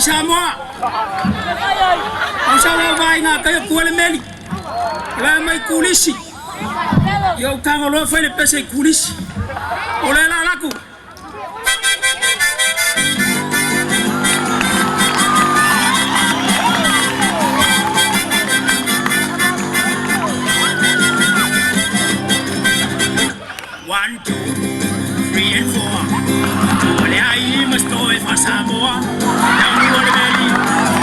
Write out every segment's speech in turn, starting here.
Samoa. Ang sawa vai nga kayo kuala meli. Wala may kulisi. Yo kang lo fa le pese kulisi. Ole la laku. One, two, three, and four. Ole ai mas toi fa Samoa. Now ni ole meli.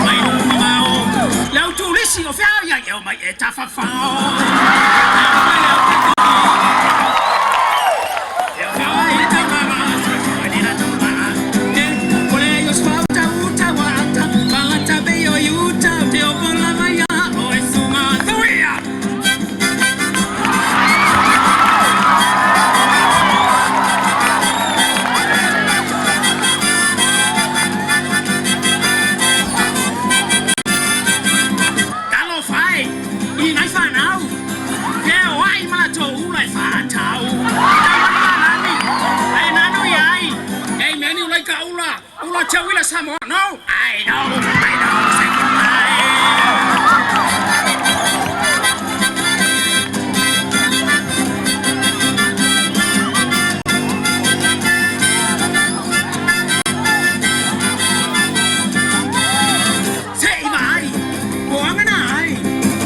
Mai no ni mao. Lau tulisi o fa ya yo mai eta fa fa. Samoa, no, I know, say goodbye. Say bye, buang anai.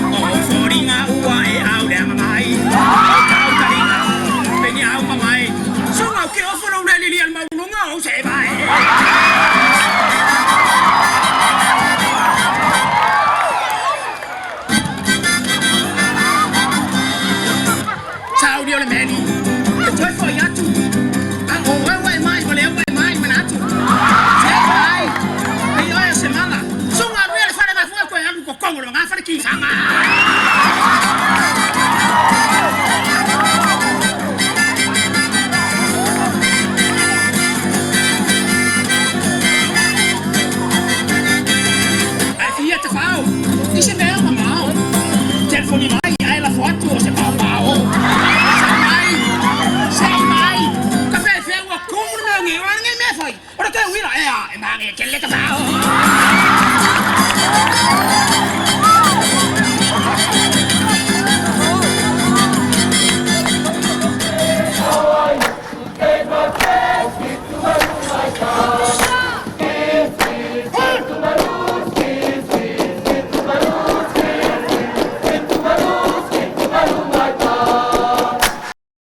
Oh, falling away out there, my. Kau tadi ngau, pengi au mamai. So ngau ke offer udah lilian mau ngau say bye. Ciao, Dio le mani. E tu hai fogliato?